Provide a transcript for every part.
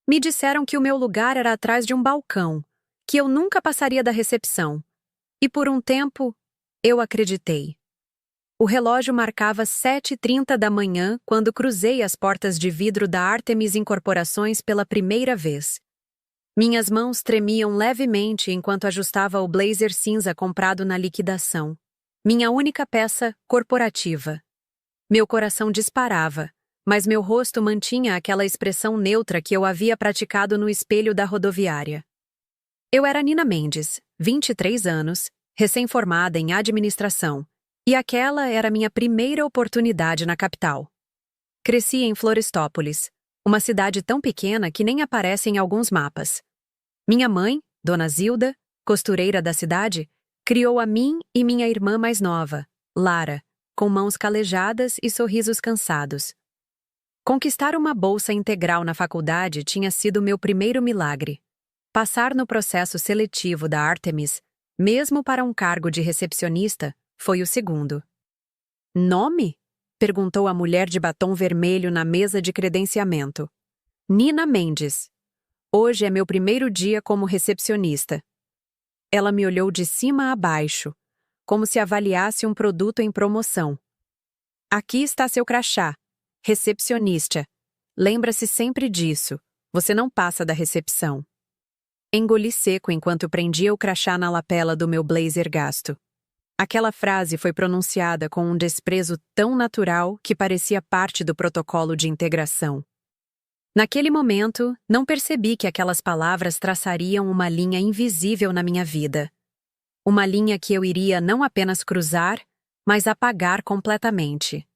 Me disseram que o meu lugar era atrás de um balcão, que eu nunca passaria da recepção. E por um tempo, eu acreditei. O relógio marcava 7h30 da manhã quando cruzei as portas de vidro da Artemis Incorporações pela primeira vez. Minhas mãos tremiam levemente enquanto ajustava o blazer cinza comprado na liquidação. Minha única peça corporativa. Meu coração disparava, mas meu rosto mantinha aquela expressão neutra que eu havia praticado no espelho da rodoviária. Eu era Nina Mendes, 23 anos, recém-formada em administração, e aquela era minha primeira oportunidade na capital. Cresci em Florestópolis, uma cidade tão pequena que nem aparece em alguns mapas. Minha mãe, Dona Zilda, costureira da cidade, criou a mim e minha irmã mais nova, Lara, com mãos calejadas e sorrisos cansados. Conquistar uma bolsa integral na faculdade tinha sido meu primeiro milagre. Passar no processo seletivo da Artemis, mesmo para um cargo de recepcionista, foi o segundo. Nome? Perguntou a mulher de batom vermelho na mesa de credenciamento. Nina Mendes. Hoje é meu primeiro dia como recepcionista. Ela me olhou de cima a baixo, como se avaliasse um produto em promoção. Aqui está seu crachá. Recepcionista. Lembra-se sempre disso. Você não passa da recepção. Engoli seco enquanto prendia o crachá na lapela do meu blazer gasto. Aquela frase foi pronunciada com um desprezo tão natural que parecia parte do protocolo de integração. Naquele momento, não percebi que aquelas palavras traçariam uma linha invisível na minha vida. Uma linha que eu iria não apenas cruzar, mas apagar completamente.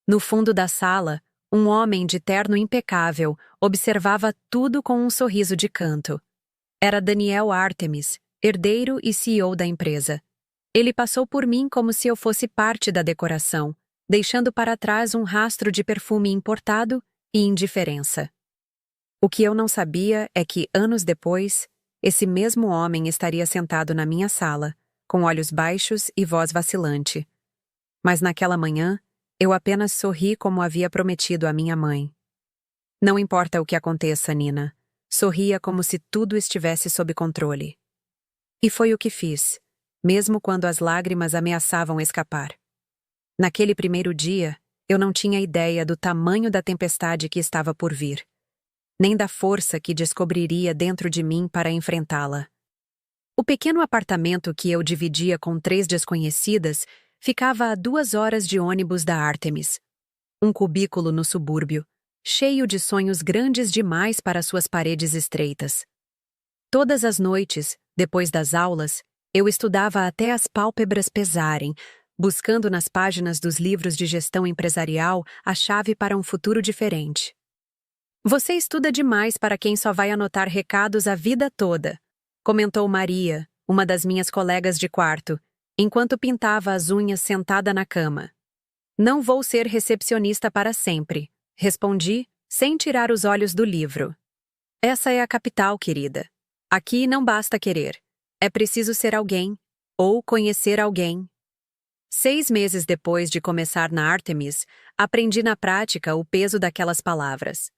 No fundo da sala, um homem de terno impecável observava tudo com um sorriso de canto. Era Daniel Artemis, herdeiro e CEO da empresa. Ele passou por mim como se eu fosse parte da decoração, deixando para trás um rastro de perfume importado e indiferença. O que eu não sabia é que, anos depois, esse mesmo homem estaria sentado na minha sala, com olhos baixos e voz vacilante. Mas naquela manhã, eu apenas sorri como havia prometido à minha mãe. Não importa o que aconteça, Nina. Sorria como se tudo estivesse sob controle. E foi o que fiz, mesmo quando as lágrimas ameaçavam escapar. Naquele primeiro dia, eu não tinha ideia do tamanho da tempestade que estava por vir, nem da força que descobriria dentro de mim para enfrentá-la. O pequeno apartamento que eu dividia com 3 desconhecidas ficava a 2 horas de ônibus da Artemis. Um cubículo no subúrbio, cheio de sonhos grandes demais para suas paredes estreitas. Todas as noites, depois das aulas, eu estudava até as pálpebras pesarem, buscando nas páginas dos livros de gestão empresarial a chave para um futuro diferente. Você estuda demais para quem só vai anotar recados a vida toda, comentou Maria, uma das minhas colegas de quarto, enquanto pintava as unhas sentada na cama. Não vou ser recepcionista para sempre, respondi, sem tirar os olhos do livro. Essa é a capital, querida. Aqui não basta querer. É preciso ser alguém, ou conhecer alguém. 6 meses depois de começar na Artemis, aprendi na prática o peso daquelas palavras.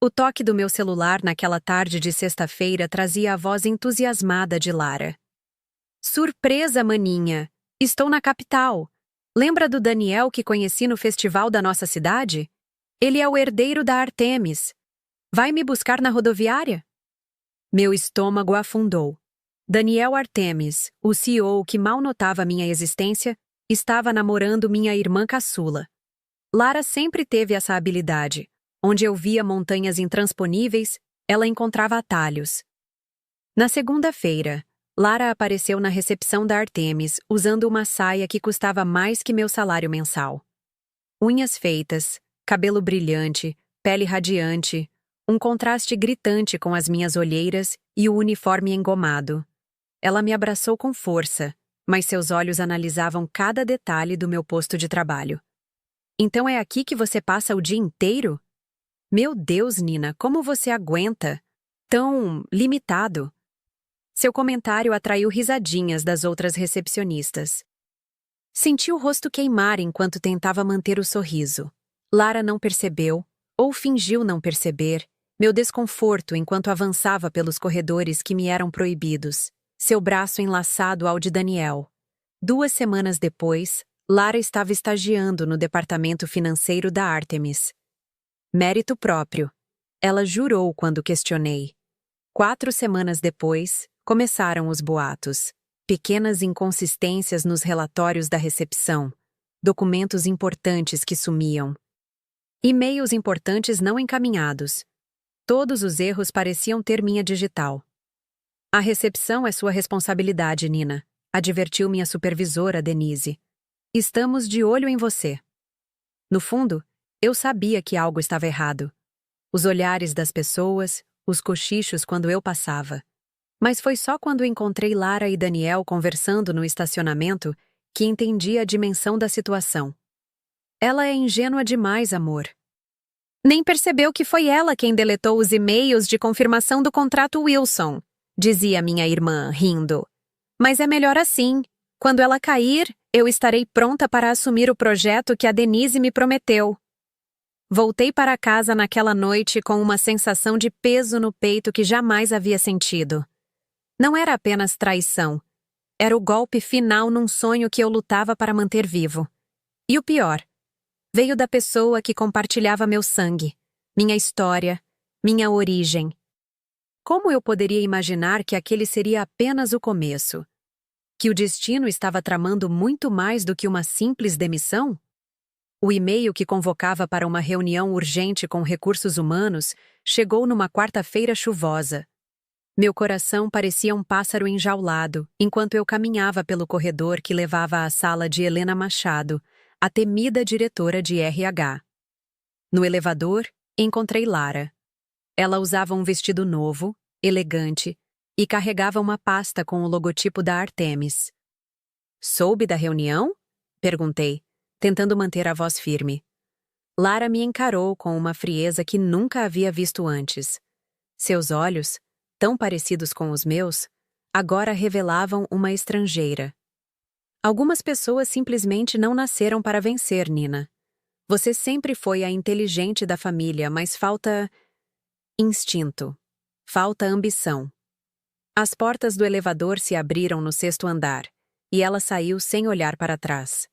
O toque do meu celular naquela tarde de sexta-feira trazia a voz entusiasmada de Lara. Surpresa, maninha! Estou na capital! Lembra do Daniel que conheci no festival da nossa cidade? Ele é o herdeiro da Artemis. Vai me buscar na rodoviária? Meu estômago afundou. Daniel Artemis, o CEO que mal notava minha existência, estava namorando minha irmã caçula. Lara sempre teve essa habilidade. Onde eu via montanhas intransponíveis, ela encontrava atalhos. Na segunda-feira, Lara apareceu na recepção da Artemis usando uma saia que custava mais que meu salário mensal. Unhas feitas, cabelo brilhante, pele radiante, um contraste gritante com as minhas olheiras e o uniforme engomado. Ela me abraçou com força, mas seus olhos analisavam cada detalhe do meu posto de trabalho. Então é aqui que você passa o dia inteiro? Meu Deus, Nina, como você aguenta? Tão limitado. Seu comentário atraiu risadinhas das outras recepcionistas. Senti o rosto queimar enquanto tentava manter o sorriso. Lara não percebeu, ou fingiu não perceber, Meu desconforto enquanto avançava pelos corredores que me eram proibidos, seu braço enlaçado ao de Daniel. 2 semanas depois, Lara estava estagiando no departamento financeiro da Artemis. Mérito próprio. Ela jurou quando questionei. 4 semanas depois, começaram os boatos. Pequenas inconsistências nos relatórios da recepção. Documentos importantes que sumiam. E-mails importantes não encaminhados. Todos os erros pareciam ter minha digital. A recepção é sua responsabilidade, Nina, advertiu minha supervisora, Denise. Estamos de olho em você. No fundo, eu sabia que algo estava errado. Os olhares das pessoas, os cochichos quando eu passava. Mas foi só quando encontrei Lara e Daniel conversando no estacionamento que entendi a dimensão da situação. Ela é ingênua demais, amor. Nem percebeu que foi ela quem deletou os e-mails de confirmação do contrato Wilson, dizia minha irmã, rindo. Mas é melhor assim. Quando ela cair, eu estarei pronta para assumir o projeto que a Denise me prometeu. Voltei para casa naquela noite com uma sensação de peso no peito que jamais havia sentido. Não era apenas traição. Era o golpe final num sonho que eu lutava para manter vivo. E o pior, veio da pessoa que compartilhava meu sangue, minha história, minha origem. Como eu poderia imaginar que aquele seria apenas o começo? Que o destino estava tramando muito mais do que uma simples demissão? O e-mail que convocava para uma reunião urgente com recursos humanos chegou numa quarta-feira chuvosa. Meu coração parecia um pássaro enjaulado enquanto eu caminhava pelo corredor que levava à sala de Helena Machado, a temida diretora de RH. No elevador, encontrei Lara. Ela usava um vestido novo, elegante, e carregava uma pasta com o logotipo da Artemis. Soube da reunião? Perguntei, tentando manter a voz firme. Lara me encarou com uma frieza que nunca havia visto antes. Seus olhos, tão parecidos com os meus, agora revelavam uma estrangeira. Algumas pessoas simplesmente não nasceram para vencer, Nina. Você sempre foi a inteligente da família, mas falta instinto. Falta ambição. As portas do elevador se abriram no 6º andar, e ela saiu sem olhar para trás.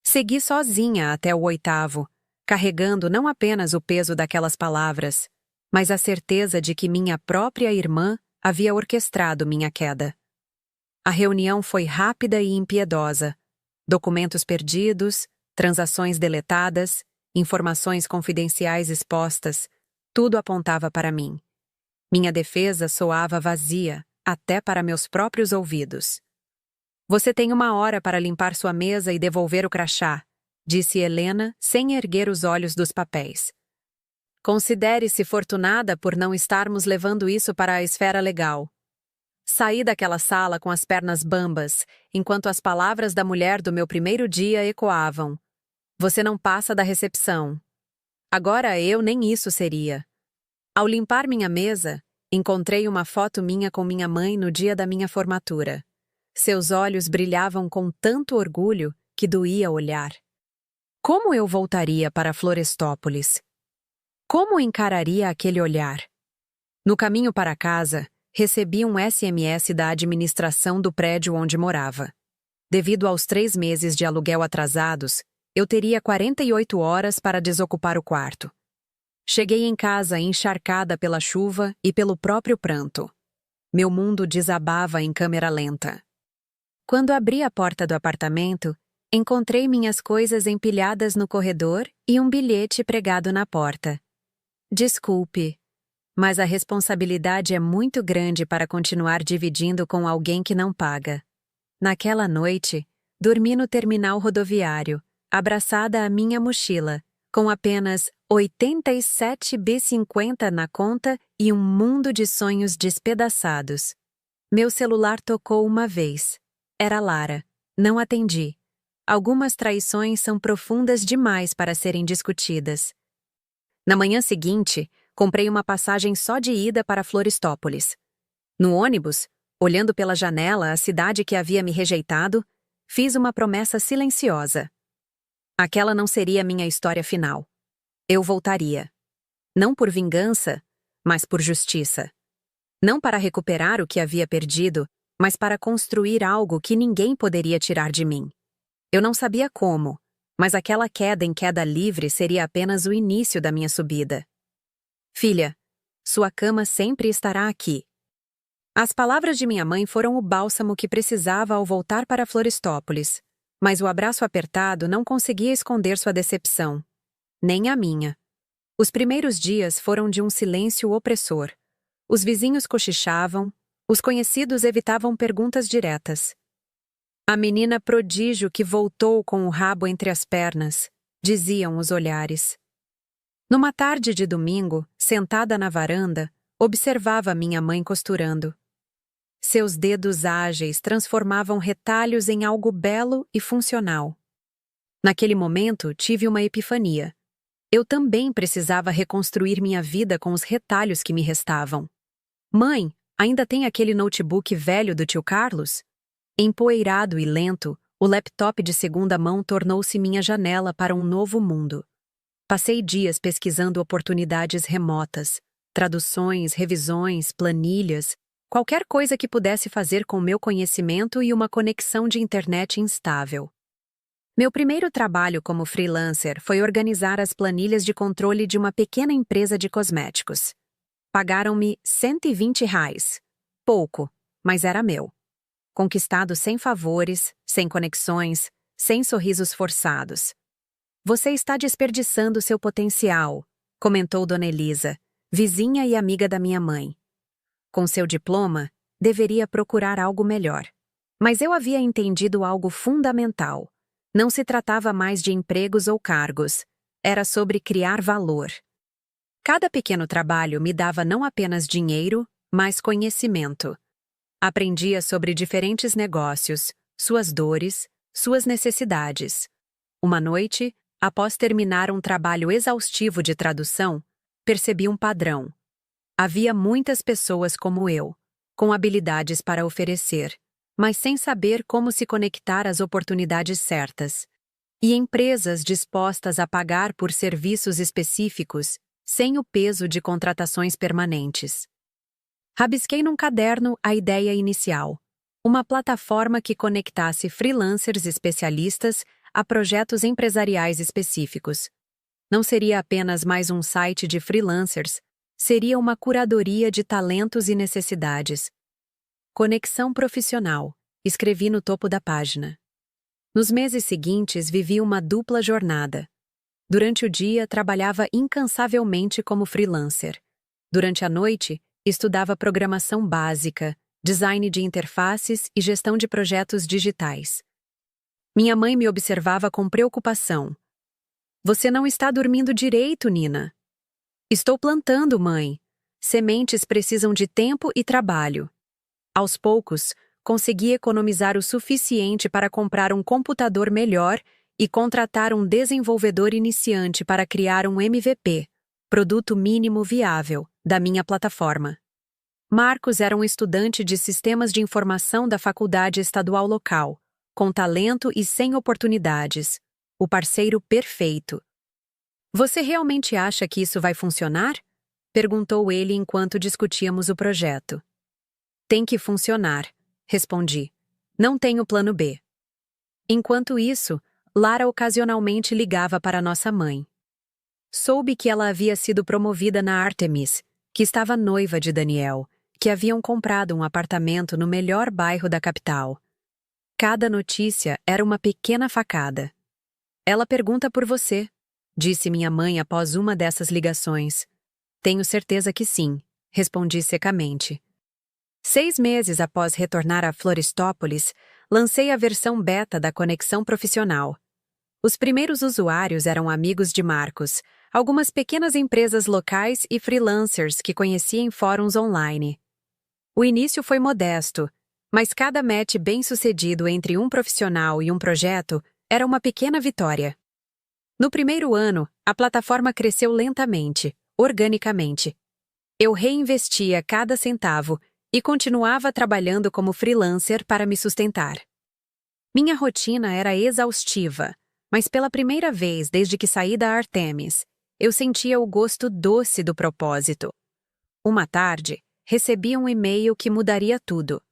Segui sozinha até o 8º, carregando não apenas o peso daquelas palavras, mas a certeza de que minha própria irmã havia orquestrado minha queda. A reunião foi rápida e impiedosa. Documentos perdidos, transações deletadas, informações confidenciais expostas, tudo apontava para mim. Minha defesa soava vazia, até para meus próprios ouvidos. Você tem 1 hora para limpar sua mesa e devolver o crachá, disse Helena, sem erguer os olhos dos papéis. Considere-se fortunada por não estarmos levando isso para a esfera legal. Saí daquela sala com as pernas bambas, enquanto as palavras da mulher do meu primeiro dia ecoavam. Você não passa da recepção. Agora eu nem isso seria. Ao limpar minha mesa, encontrei uma foto minha com minha mãe no dia da minha formatura. Seus olhos brilhavam com tanto orgulho que doía olhar. Como eu voltaria para Florestópolis? Como encararia aquele olhar? No caminho para casa, recebi um SMS da administração do prédio onde morava. Devido aos 3 meses de aluguel atrasados, eu teria 48 horas para desocupar o quarto. Cheguei em casa encharcada pela chuva e pelo próprio pranto. Meu mundo desabava em câmera lenta. Quando abri a porta do apartamento, encontrei minhas coisas empilhadas no corredor e um bilhete pregado na porta. Desculpe, mas a responsabilidade é muito grande para continuar dividindo com alguém que não paga. Naquela noite, dormi no terminal rodoviário, abraçada à minha mochila, com apenas 87,50 na conta e um mundo de sonhos despedaçados. Meu celular tocou uma vez. Era Lara. Não atendi. Algumas traições são profundas demais para serem discutidas. Na manhã seguinte, comprei uma passagem só de ida para Florestópolis. No ônibus, olhando pela janela a cidade que havia me rejeitado, fiz uma promessa silenciosa. Aquela não seria minha história final. Eu voltaria. Não por vingança, mas por justiça. Não para recuperar o que havia perdido, mas para construir algo que ninguém poderia tirar de mim. Eu não sabia como, mas aquela queda em queda livre seria apenas o início da minha subida. Filha, sua cama sempre estará aqui. As palavras de minha mãe foram o bálsamo que precisava ao voltar para Florestópolis, mas o abraço apertado não conseguia esconder sua decepção. Nem a minha. Os primeiros dias foram de um silêncio opressor. Os vizinhos cochichavam, os conhecidos evitavam perguntas diretas. A menina prodígio que voltou com o rabo entre as pernas, diziam os olhares. Numa tarde de domingo, sentada na varanda, observava minha mãe costurando. Seus dedos ágeis transformavam retalhos em algo belo e funcional. Naquele momento, tive uma epifania. Eu também precisava reconstruir minha vida com os retalhos que me restavam. Mãe, ainda tem aquele notebook velho do tio Carlos? Empoeirado e lento, o laptop de segunda mão tornou-se minha janela para um novo mundo. Passei dias pesquisando oportunidades remotas, traduções, revisões, planilhas, qualquer coisa que pudesse fazer com meu conhecimento e uma conexão de internet instável. Meu primeiro trabalho como freelancer foi organizar as planilhas de controle de uma pequena empresa de cosméticos. Pagaram-me R$ 120. Pouco, mas era meu. Conquistado sem favores, sem conexões, sem sorrisos forçados. Você está desperdiçando seu potencial, comentou Dona Elisa, vizinha e amiga da minha mãe. Com seu diploma, deveria procurar algo melhor. Mas eu havia entendido algo fundamental. Não se tratava mais de empregos ou cargos. Era sobre criar valor. Cada pequeno trabalho me dava não apenas dinheiro, mas conhecimento. Aprendia sobre diferentes negócios, suas dores, suas necessidades. Uma noite, após terminar um trabalho exaustivo de tradução, percebi um padrão. Havia muitas pessoas como eu, com habilidades para oferecer, mas sem saber como se conectar às oportunidades certas. E empresas dispostas a pagar por serviços específicos, sem o peso de contratações permanentes. Rabisquei num caderno a ideia inicial, uma plataforma que conectasse freelancers especialistas a projetos empresariais específicos. Não seria apenas mais um site de freelancers, seria uma curadoria de talentos e necessidades. Conexão profissional, escrevi no topo da página. Nos meses seguintes, vivi uma dupla jornada. Durante o dia, trabalhava incansavelmente como freelancer. Durante a noite, estudava programação básica, design de interfaces e gestão de projetos digitais. Minha mãe me observava com preocupação. Você não está dormindo direito, Nina. Estou plantando, mãe. Sementes precisam de tempo e trabalho. Aos poucos, consegui economizar o suficiente para comprar um computador melhor e contratar um desenvolvedor iniciante para criar um MVP, produto mínimo viável, da minha plataforma. Marcos era um estudante de sistemas de informação da faculdade estadual local, com talento e sem oportunidades, o parceiro perfeito. Você realmente acha que isso vai funcionar? Perguntou ele enquanto discutíamos o projeto. Tem que funcionar, respondi. Não tenho plano B. Enquanto isso, Lara ocasionalmente ligava para nossa mãe. Soube que ela havia sido promovida na Artemis, que estava noiva de Daniel, que haviam comprado um apartamento no melhor bairro da capital. Cada notícia era uma pequena facada. Ela pergunta por você, disse minha mãe após uma dessas ligações. Tenho certeza que sim, respondi secamente. 6 meses após retornar a Florestópolis, lancei a versão beta da Conexão Profissional. Os primeiros usuários eram amigos de Marcos, algumas pequenas empresas locais e freelancers que conhecia em fóruns online. O início foi modesto, mas cada match bem-sucedido entre um profissional e um projeto era uma pequena vitória. No primeiro ano, a plataforma cresceu lentamente, organicamente. Eu reinvestia cada centavo e continuava trabalhando como freelancer para me sustentar. Minha rotina era exaustiva, mas pela primeira vez desde que saí da Artemis, eu sentia o gosto doce do propósito. Uma tarde, recebi um e-mail que mudaria tudo.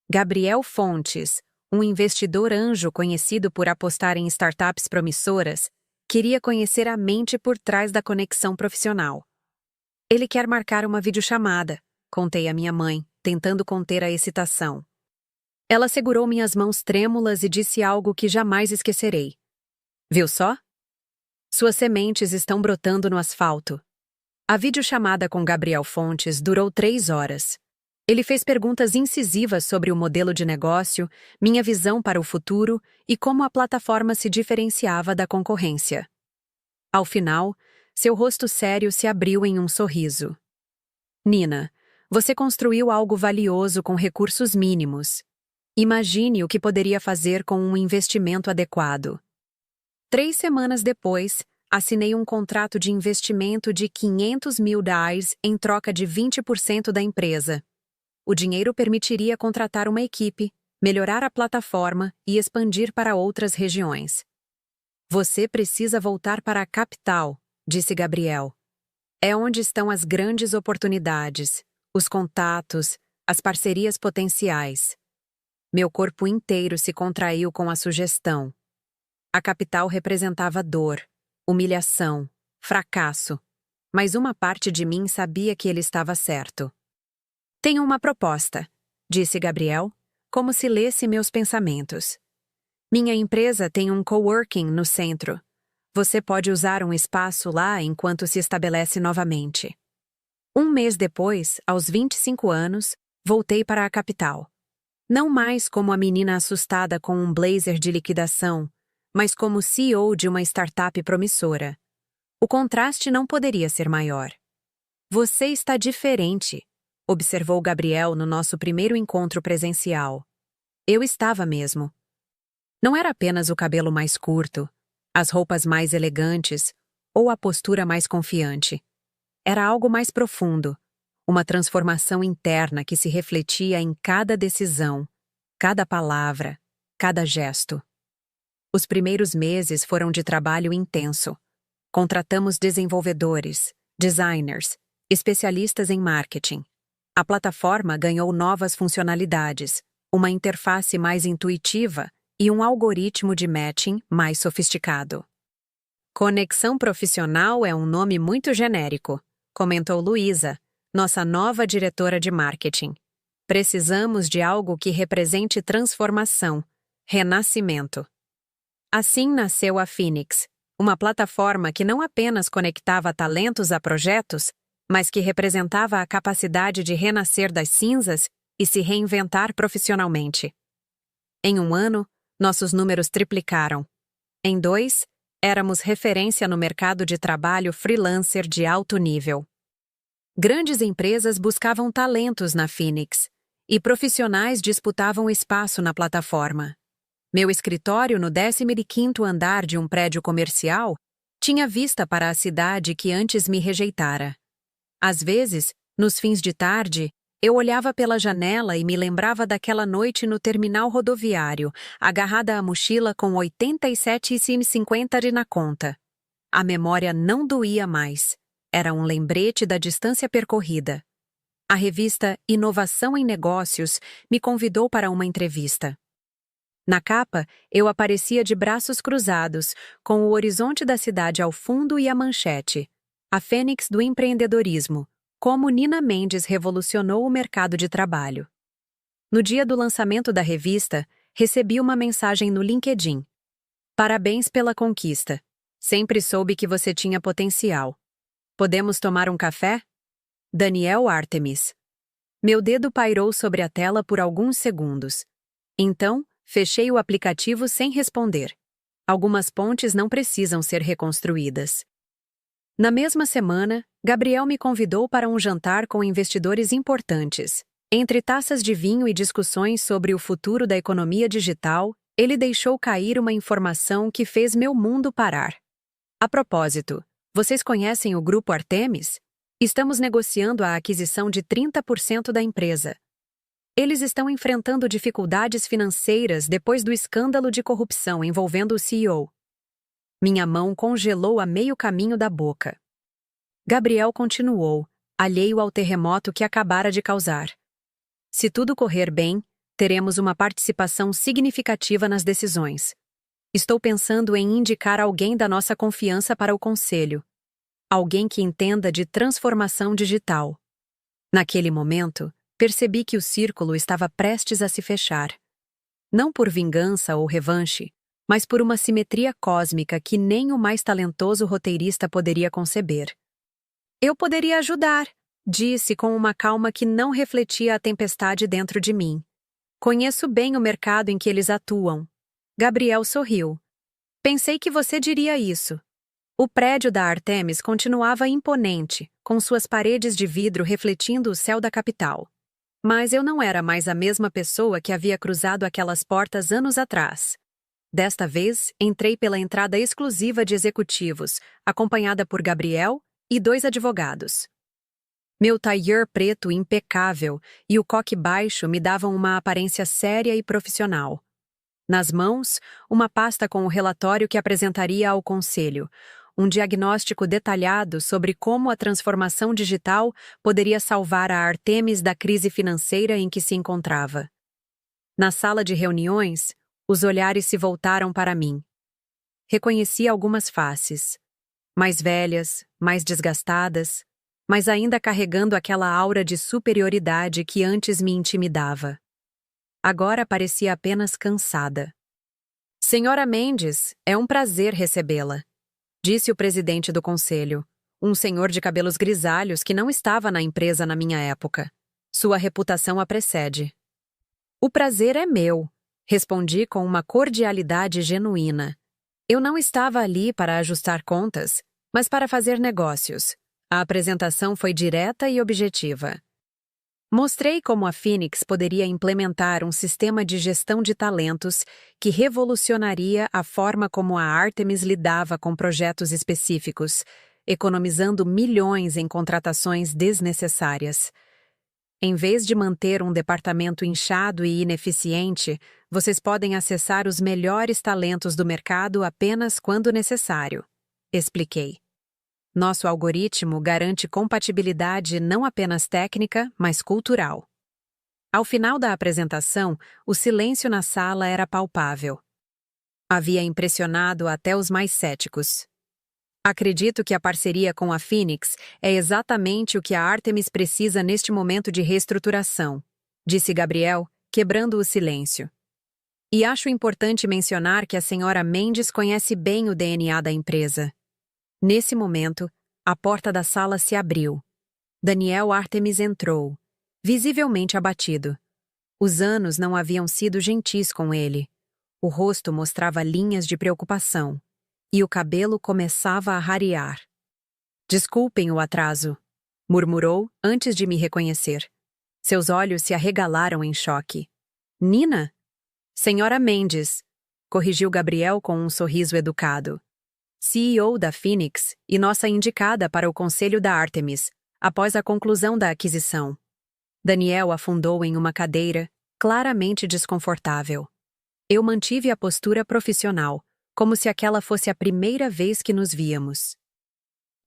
Gabriel Fontes, um investidor anjo conhecido por apostar em startups promissoras, queria conhecer a mente por trás da conexão profissional. Ele quer marcar uma videochamada, contei à minha mãe, tentando conter a excitação. Ela segurou minhas mãos trêmulas e disse algo que jamais esquecerei. Viu só? Suas sementes estão brotando no asfalto. A videochamada com Gabriel Fontes durou 3 horas. Ele fez perguntas incisivas sobre o modelo de negócio, minha visão para o futuro e como a plataforma se diferenciava da concorrência. Ao final, seu rosto sério se abriu em um sorriso. Nina, você construiu algo valioso com recursos mínimos. Imagine o que poderia fazer com um investimento adequado. 3 semanas depois, assinei um contrato de investimento de R$ 500 mil em troca de 20% da empresa. O dinheiro permitiria contratar uma equipe, melhorar a plataforma e expandir para outras regiões. Você precisa voltar para a capital, disse Gabriel. É onde estão as grandes oportunidades, os contatos, as parcerias potenciais. Meu corpo inteiro se contraiu com a sugestão. A capital representava dor, humilhação, fracasso, mas uma parte de mim sabia que ele estava certo. Tenho uma proposta, disse Gabriel, como se lesse meus pensamentos. Minha empresa tem um coworking no centro. Você pode usar um espaço lá enquanto se estabelece novamente. 1 mês depois, aos 25 anos, voltei para a capital. Não mais como a menina assustada com um blazer de liquidação, mas como CEO de uma startup promissora. O contraste não poderia ser maior. Você está diferente, observou Gabriel no nosso primeiro encontro presencial. Eu estava mesmo. Não era apenas o cabelo mais curto, as roupas mais elegantes ou a postura mais confiante. Era algo mais profundo, uma transformação interna que se refletia em cada decisão, cada palavra, cada gesto. Os primeiros meses foram de trabalho intenso. Contratamos desenvolvedores, designers, especialistas em marketing. A plataforma ganhou novas funcionalidades, uma interface mais intuitiva e um algoritmo de matching mais sofisticado. Conexão profissional é um nome muito genérico, comentou Luísa, nossa nova diretora de marketing. Precisamos de algo que represente transformação, renascimento. Assim nasceu a Phoenix, uma plataforma que não apenas conectava talentos a projetos, mas que representava a capacidade de renascer das cinzas e se reinventar profissionalmente. Em 1 ano, nossos números triplicaram. Em 2, éramos referência no mercado de trabalho freelancer de alto nível. Grandes empresas buscavam talentos na Phoenix, e profissionais disputavam espaço na plataforma. Meu escritório no 15º andar de um prédio comercial tinha vista para a cidade que antes me rejeitara. Às vezes, nos fins de tarde, eu olhava pela janela e me lembrava daquela noite no terminal rodoviário, agarrada à mochila com 87,50 na conta. A memória não doía mais. Era um lembrete da distância percorrida. A revista Inovação em Negócios me convidou para uma entrevista. Na capa, eu aparecia de braços cruzados, com o horizonte da cidade ao fundo e a manchete: A Fênix do empreendedorismo, como Nina Mendes revolucionou o mercado de trabalho. No dia do lançamento da revista, recebi uma mensagem no LinkedIn. Parabéns pela conquista. Sempre soube que você tinha potencial. Podemos tomar um café? Daniel Artemis. Meu dedo pairou sobre a tela por alguns segundos. Então, fechei o aplicativo sem responder. Algumas pontes não precisam ser reconstruídas. Na mesma semana, Gabriel me convidou para um jantar com investidores importantes. Entre taças de vinho e discussões sobre o futuro da economia digital, ele deixou cair uma informação que fez meu mundo parar. A propósito, vocês conhecem o Grupo Artemis? Estamos negociando a aquisição de 30% da empresa. Eles estão enfrentando dificuldades financeiras depois do escândalo de corrupção envolvendo o CEO. Minha mão congelou a meio caminho da boca. Gabriel continuou, alheio ao terremoto que acabara de causar. Se tudo correr bem, teremos uma participação significativa nas decisões. Estou pensando em indicar alguém da nossa confiança para o conselho. Alguém que entenda de transformação digital. Naquele momento, percebi que o círculo estava prestes a se fechar. Não por vingança ou revanche, mas por uma simetria cósmica que nem o mais talentoso roteirista poderia conceber. Eu poderia ajudar, disse com uma calma que não refletia a tempestade dentro de mim. Conheço bem o mercado em que eles atuam. Gabriel sorriu. Pensei que você diria isso. O prédio da Artemis continuava imponente, com suas paredes de vidro refletindo o céu da capital. Mas eu não era mais a mesma pessoa que havia cruzado aquelas portas anos atrás. Desta vez, entrei pela entrada exclusiva de executivos, acompanhada por Gabriel e 2 advogados. Meu tailleur preto impecável e o coque baixo me davam uma aparência séria e profissional. Nas mãos, uma pasta com o relatório que apresentaria ao conselho, um diagnóstico detalhado sobre como a transformação digital poderia salvar a Artemis da crise financeira em que se encontrava. Na sala de reuniões, os olhares se voltaram para mim. Reconheci algumas faces, mais velhas, mais desgastadas, mas ainda carregando aquela aura de superioridade que antes me intimidava. Agora parecia apenas cansada. Senhora Mendes, é um prazer recebê-la, disse o presidente do conselho, um senhor de cabelos grisalhos que não estava na empresa na minha época. Sua reputação a precede. O prazer é meu, respondi com uma cordialidade genuína. Eu não estava ali para ajustar contas, mas para fazer negócios. A apresentação foi direta e objetiva. Mostrei como a Phoenix poderia implementar um sistema de gestão de talentos que revolucionaria a forma como a Artemis lidava com projetos específicos, economizando milhões em contratações desnecessárias. Em vez de manter um departamento inchado e ineficiente, vocês podem acessar os melhores talentos do mercado apenas quando necessário, expliquei. Nosso algoritmo garante compatibilidade não apenas técnica, mas cultural. Ao final da apresentação, o silêncio na sala era palpável. Havia impressionado até os mais céticos. Acredito que a parceria com a Phoenix é exatamente o que a Artemis precisa neste momento de reestruturação, disse Gabriel, quebrando o silêncio. E acho importante mencionar que a senhora Mendes conhece bem o DNA da empresa. Nesse momento, a porta da sala se abriu. Daniel Artemis entrou, visivelmente abatido. Os anos não haviam sido gentis com ele. O rosto mostrava linhas de preocupação, e o cabelo começava a rarear. Desculpem o atraso, murmurou antes de me reconhecer. Seus olhos se arregalaram em choque. Nina? Senhora Mendes, corrigiu Gabriel com um sorriso educado. CEO da Phoenix e nossa indicada para o conselho da Artemis, após a conclusão da aquisição. Daniel afundou em uma cadeira, claramente desconfortável. Eu mantive a postura profissional, como se aquela fosse a primeira vez que nos víamos.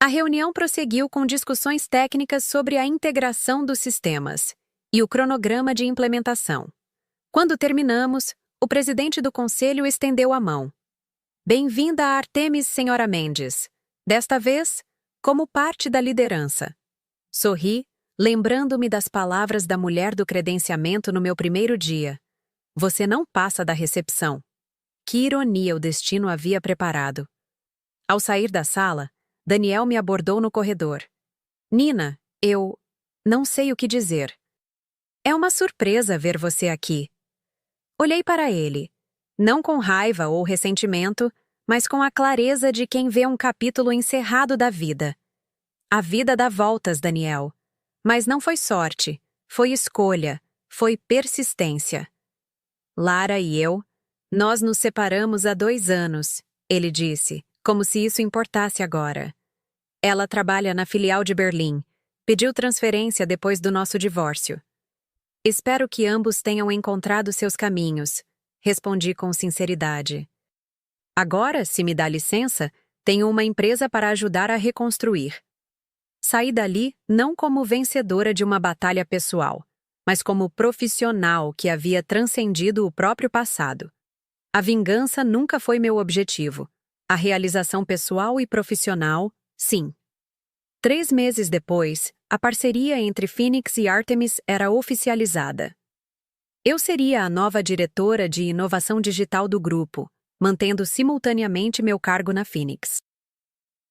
A reunião prosseguiu com discussões técnicas sobre a integração dos sistemas e o cronograma de implementação. Quando terminamos, o presidente do conselho estendeu a mão. Bem-vinda a Artemis, senhora Mendes. Desta vez, como parte da liderança. Sorri, lembrando-me das palavras da mulher do credenciamento no meu primeiro dia. Você não passa da recepção. Que ironia o destino havia preparado. Ao sair da sala, Daniel me abordou no corredor. Nina, eu não sei o que dizer. É uma surpresa ver você aqui. Olhei para ele. Não com raiva ou ressentimento, mas com a clareza de quem vê um capítulo encerrado da vida. A vida dá voltas, Daniel. Mas não foi sorte, foi escolha, foi persistência. Lara e eu, nós nos separamos há 2 anos, ele disse, como se isso importasse agora. Ela trabalha na filial de Berlim, pediu transferência depois do nosso divórcio. Espero que ambos tenham encontrado seus caminhos, respondi com sinceridade. Agora, se me dá licença, tenho uma empresa para ajudar a reconstruir. Saí dali não como vencedora de uma batalha pessoal, mas como profissional que havia transcendido o próprio passado. A vingança nunca foi meu objetivo. A realização pessoal e profissional, sim. 3 meses depois, a parceria entre Phoenix e Artemis era oficializada. Eu seria a nova diretora de inovação digital do grupo, mantendo simultaneamente meu cargo na Phoenix.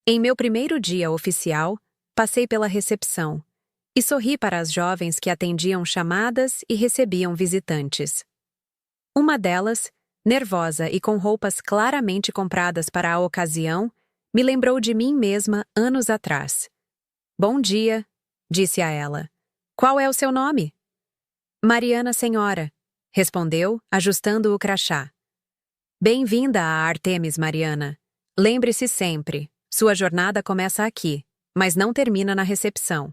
Em meu primeiro dia oficial, passei pela recepção e sorri para as jovens que atendiam chamadas e recebiam visitantes. Uma delas, nervosa e com roupas claramente compradas para a ocasião, me lembrou de mim mesma anos atrás. "Bom dia", disse a ela. "Qual é o seu nome?" "Mariana, senhora", respondeu, ajustando o crachá. "Bem-vinda a Artemis, Mariana. Lembre-se sempre, sua jornada começa aqui, mas não termina na recepção."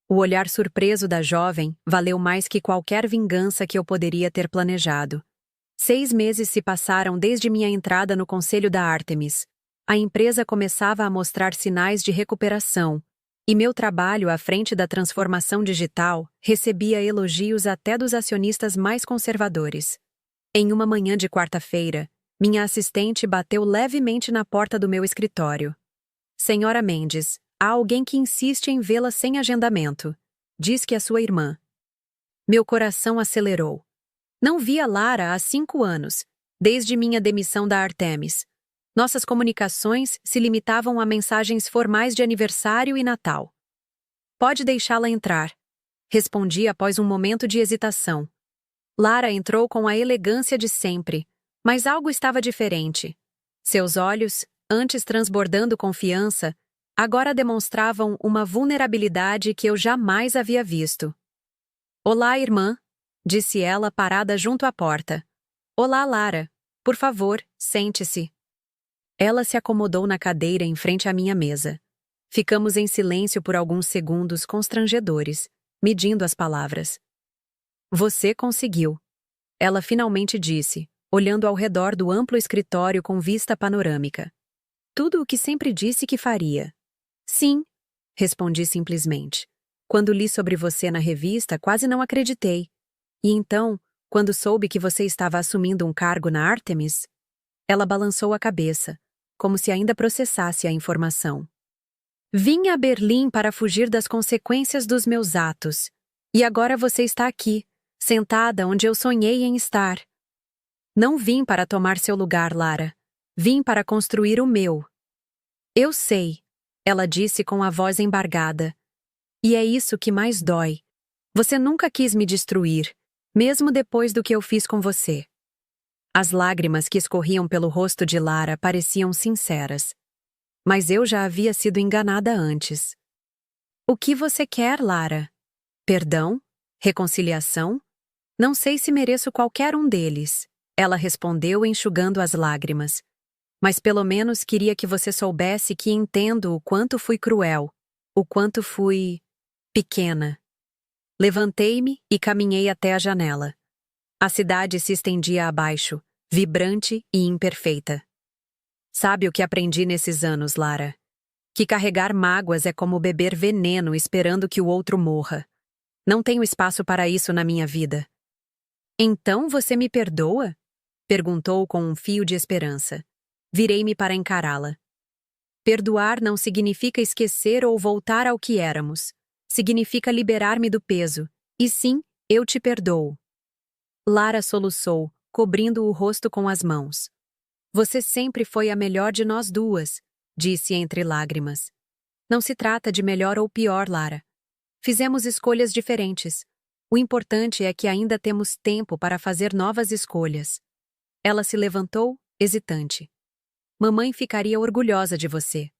O olhar surpreso da jovem valeu mais que qualquer vingança que eu poderia ter planejado. 6 meses se passaram desde minha entrada no conselho da Artemis. A empresa começava a mostrar sinais de recuperação, e meu trabalho à frente da transformação digital recebia elogios até dos acionistas mais conservadores. Em uma manhã de quarta-feira, minha assistente bateu levemente na porta do meu escritório. "Senhora Mendes, há alguém que insiste em vê-la sem agendamento. Diz que é sua irmã." Meu coração acelerou. Não via Lara há 5 anos, desde minha demissão da Artemis. Nossas comunicações se limitavam a mensagens formais de aniversário e Natal. "Pode deixá-la entrar", respondi após um momento de hesitação. Lara entrou com a elegância de sempre, mas algo estava diferente. Seus olhos, antes transbordando confiança, agora demonstravam uma vulnerabilidade que eu jamais havia visto. "Olá, irmã", disse ela parada junto à porta. "Olá, Lara. Por favor, sente-se." Ela se acomodou na cadeira em frente à minha mesa. Ficamos em silêncio por alguns segundos constrangedores, medindo as palavras. "Você conseguiu", ela finalmente disse, olhando ao redor do amplo escritório com vista panorâmica. "Tudo o que sempre disse que faria." "Sim", respondi simplesmente. "Quando li sobre você na revista, quase não acreditei. E então, quando soube que você estava assumindo um cargo na Artemis..." Ela balançou a cabeça, como se ainda processasse a informação. "Vim a Berlim para fugir das consequências dos meus atos. E agora você está aqui, sentada onde eu sonhei em estar." "Não vim para tomar seu lugar, Lara. Vim para construir o meu." "Eu sei", ela disse com a voz embargada. "E é isso que mais dói. Você nunca quis me destruir, mesmo depois do que eu fiz com você." As lágrimas que escorriam pelo rosto de Lara pareciam sinceras. Mas eu já havia sido enganada antes. "O que você quer, Lara? Perdão? Reconciliação? Não sei se mereço qualquer um deles", ela respondeu enxugando as lágrimas. "Mas pelo menos queria que você soubesse que entendo o quanto fui cruel, o quanto fui... pequena." Levantei-me e caminhei até a janela. A cidade se estendia abaixo, vibrante e imperfeita. "Sabe o que aprendi nesses anos, Lara? Que carregar mágoas é como beber veneno esperando que o outro morra. Não tenho espaço para isso na minha vida." "Então você me perdoa?" perguntou com um fio de esperança. Virei-me para encará-la. "Perdoar não significa esquecer ou voltar ao que éramos. Significa liberar-me do peso. E sim, eu te perdoo." Lara soluçou, cobrindo o rosto com as mãos. "Você sempre foi a melhor de nós duas", disse entre lágrimas. "Não se trata de melhor ou pior, Lara. Fizemos escolhas diferentes. O importante é que ainda temos tempo para fazer novas escolhas." Ela se levantou, hesitante. "Mamãe ficaria orgulhosa de você."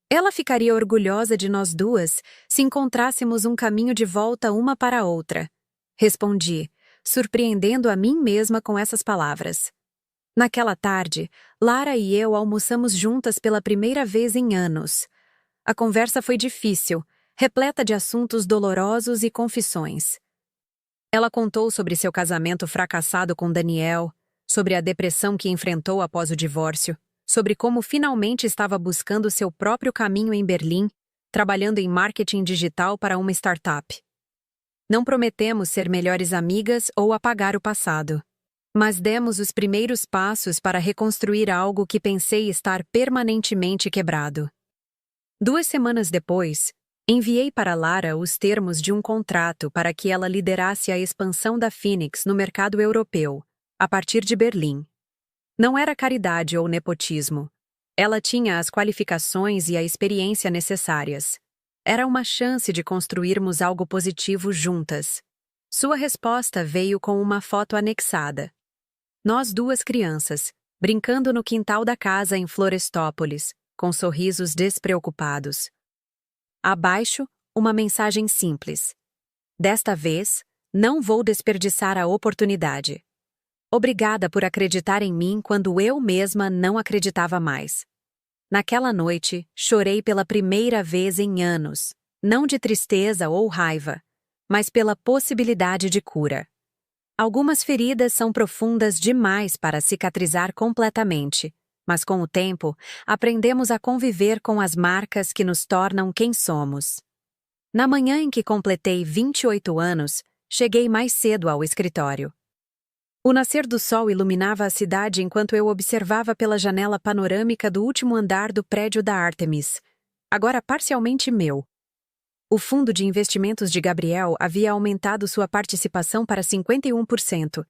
"Ela ficaria orgulhosa de nós duas se encontrássemos um caminho de volta uma para a outra", respondi, surpreendendo a mim mesma com essas palavras. Naquela tarde, Lara e eu almoçamos juntas pela primeira vez em anos. A conversa foi difícil, repleta de assuntos dolorosos e confissões. Ela contou sobre seu casamento fracassado com Daniel, sobre a depressão que enfrentou após o divórcio, sobre como finalmente estava buscando seu próprio caminho em Berlim, trabalhando em marketing digital para uma startup. Não prometemos ser melhores amigas ou apagar o passado, mas demos os primeiros passos para reconstruir algo que pensei estar permanentemente quebrado. 2 semanas depois, enviei para Lara os termos de um contrato para que ela liderasse a expansão da Phoenix no mercado europeu, a partir de Berlim. Não era caridade ou nepotismo. Ela tinha as qualificações e a experiência necessárias. Era uma chance de construirmos algo positivo juntas. Sua resposta veio com uma foto anexada. Nós 2 crianças, brincando no quintal da casa em Florestópolis, com sorrisos despreocupados. Abaixo, uma mensagem simples. Desta vez, não vou desperdiçar a oportunidade. Obrigada por acreditar em mim quando eu mesma não acreditava mais. Naquela noite, chorei pela primeira vez em anos, não de tristeza ou raiva, mas pela possibilidade de cura. Algumas feridas são profundas demais para cicatrizar completamente, mas com o tempo, aprendemos a conviver com as marcas que nos tornam quem somos. Na manhã em que completei 28 anos, cheguei mais cedo ao escritório. O nascer do sol iluminava a cidade enquanto eu observava pela janela panorâmica do último andar do prédio da Artemis, agora parcialmente meu. O fundo de investimentos de Gabriel havia aumentado sua participação para 51%,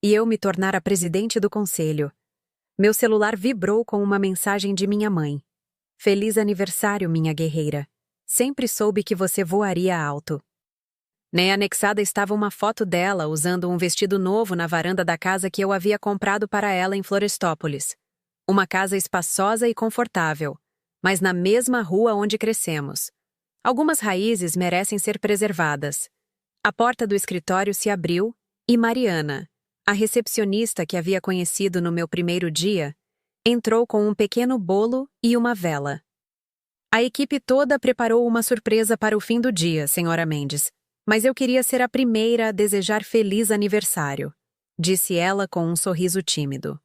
e eu me tornara presidente do conselho. Meu celular vibrou com uma mensagem de minha mãe. Feliz aniversário, minha guerreira. Sempre soube que você voaria alto. Anexada estava uma foto dela usando um vestido novo na varanda da casa que eu havia comprado para ela em Florestópolis. Uma casa espaçosa e confortável, mas na mesma rua onde crescemos. Algumas raízes merecem ser preservadas. A porta do escritório se abriu e Mariana, a recepcionista que havia conhecido no meu primeiro dia, entrou com um pequeno bolo e uma vela. A equipe toda preparou uma surpresa para o fim do dia, Senhora Mendes. Mas eu queria ser a primeira a desejar feliz aniversário, disse ela com um sorriso tímido.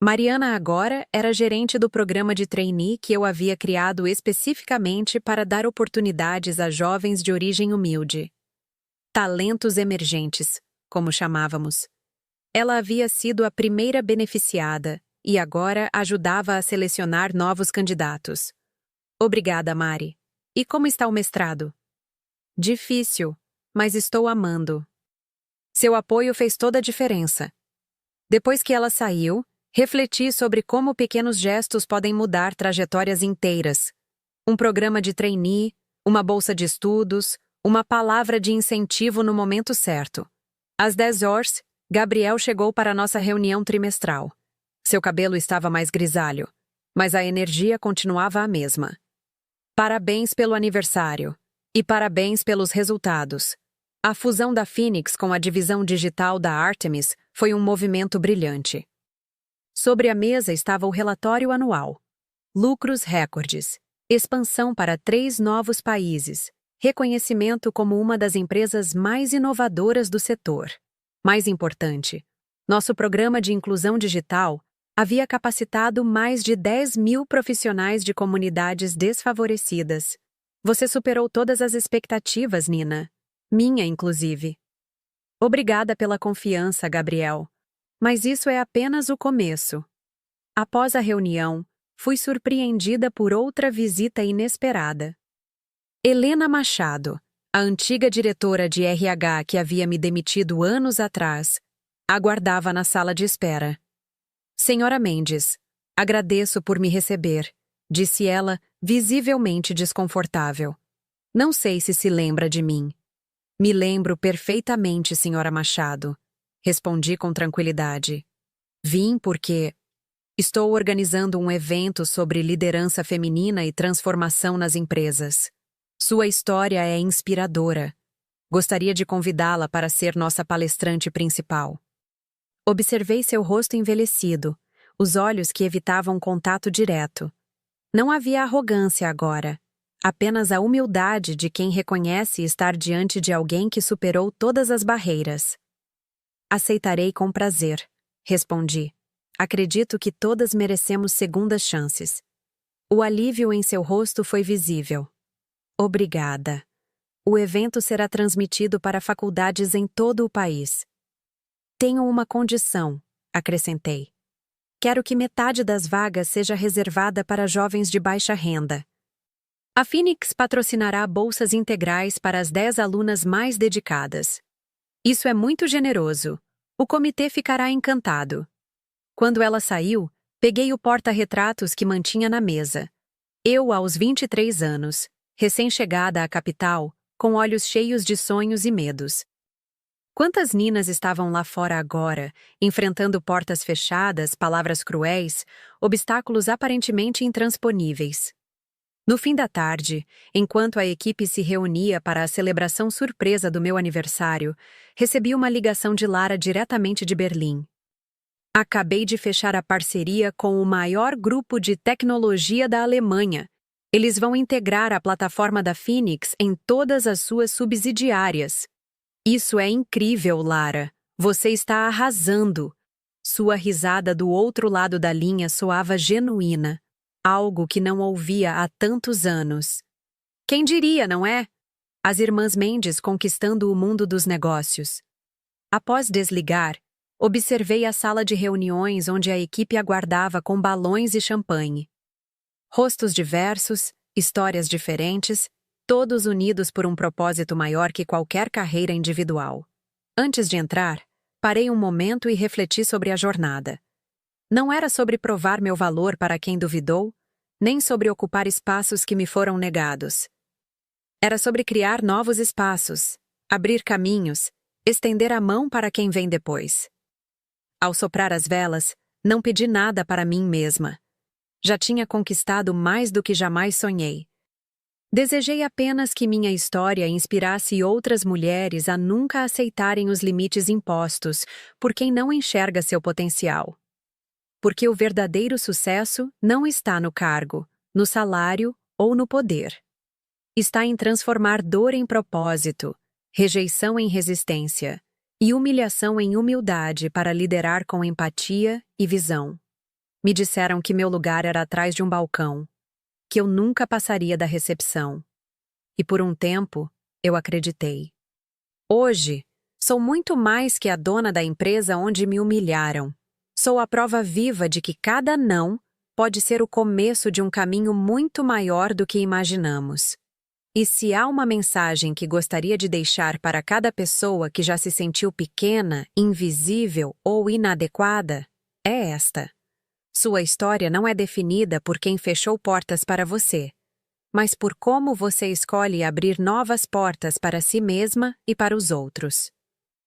Mariana agora era gerente do programa de trainee que eu havia criado especificamente para dar oportunidades a jovens de origem humilde. Talentos emergentes, como chamávamos. Ela havia sido a primeira beneficiada e agora ajudava a selecionar novos candidatos. Obrigada, Mari. E como está o mestrado? Difícil, mas estou amando. Seu apoio fez toda a diferença. Depois que ela saiu, refleti sobre como pequenos gestos podem mudar trajetórias inteiras. Um programa de trainee, uma bolsa de estudos, uma palavra de incentivo no momento certo. Às 10 horas, Gabriel chegou para nossa reunião trimestral. Seu cabelo estava mais grisalho, mas a energia continuava a mesma. Parabéns pelo aniversário. E parabéns pelos resultados. A fusão da Phoenix com a divisão digital da Artemis foi um movimento brilhante. Sobre a mesa estava o relatório anual. Lucros recordes. Expansão para 3 novos países. Reconhecimento como uma das empresas mais inovadoras do setor. Mais importante, nosso programa de inclusão digital havia capacitado mais de 10.000 profissionais de comunidades desfavorecidas. Você superou todas as expectativas, Nina. Minha, inclusive. Obrigada pela confiança, Gabriel. Mas isso é apenas o começo. Após a reunião, fui surpreendida por outra visita inesperada. Helena Machado, a antiga diretora de RH que havia me demitido anos atrás, aguardava na sala de espera. Senhora Mendes, agradeço por me receber, disse ela, visivelmente desconfortável. Não sei se lembra de mim. Me lembro perfeitamente, Senhora Machado, respondi com tranquilidade. Vim porque estou organizando um evento sobre liderança feminina e transformação nas empresas. Sua história é inspiradora. Gostaria de convidá-la para ser nossa palestrante principal. Observei seu rosto envelhecido, os olhos que evitavam contato direto. Não havia arrogância agora, apenas a humildade de quem reconhece estar diante de alguém que superou todas as barreiras. Aceitarei com prazer, respondi. Acredito que todas merecemos segundas chances. O alívio em seu rosto foi visível. Obrigada. O evento será transmitido para faculdades em todo o país. Tenho uma condição, acrescentei. Quero que metade das vagas seja reservada para jovens de baixa renda. A Phoenix patrocinará bolsas integrais para as 10 alunas mais dedicadas. Isso é muito generoso. O comitê ficará encantado. Quando ela saiu, peguei o porta-retratos que mantinha na mesa. Eu, aos 23 anos, recém-chegada à capital, com olhos cheios de sonhos e medos. Quantas ninas estavam lá fora agora, enfrentando portas fechadas, palavras cruéis, obstáculos aparentemente intransponíveis. No fim da tarde, enquanto a equipe se reunia para a celebração surpresa do meu aniversário, recebi uma ligação de Lara diretamente de Berlim. Acabei de fechar a parceria com o maior grupo de tecnologia da Alemanha. Eles vão integrar a plataforma da Phoenix em todas as suas subsidiárias. Isso é incrível, Lara. Você está arrasando. Sua risada do outro lado da linha soava genuína. Algo que não ouvia há tantos anos. Quem diria, não é? As irmãs Mendes conquistando o mundo dos negócios. Após desligar, observei a sala de reuniões onde a equipe aguardava com balões e champanhe. Rostos diversos, histórias diferentes, todos unidos por um propósito maior que qualquer carreira individual. Antes de entrar, parei um momento e refleti sobre a jornada. Não era sobre provar meu valor para quem duvidou, nem sobre ocupar espaços que me foram negados. Era sobre criar novos espaços, abrir caminhos, estender a mão para quem vem depois. Ao soprar as velas, não pedi nada para mim mesma. Já tinha conquistado mais do que jamais sonhei. Desejei apenas que minha história inspirasse outras mulheres a nunca aceitarem os limites impostos por quem não enxerga seu potencial. Porque o verdadeiro sucesso não está no cargo, no salário ou no poder. Está em transformar dor em propósito, rejeição em resistência e humilhação em humildade para liderar com empatia e visão. Me disseram que meu lugar era atrás de um balcão, que eu nunca passaria da recepção. E por um tempo, eu acreditei. Hoje, sou muito mais que a dona da empresa onde me humilharam. Sou a prova viva de que cada não pode ser o começo de um caminho muito maior do que imaginamos. E se há uma mensagem que gostaria de deixar para cada pessoa que já se sentiu pequena, invisível ou inadequada, é esta. Sua história não é definida por quem fechou portas para você, mas por como você escolhe abrir novas portas para si mesma e para os outros.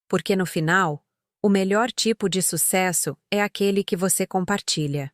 Porque no final, o melhor tipo de sucesso é aquele que você compartilha.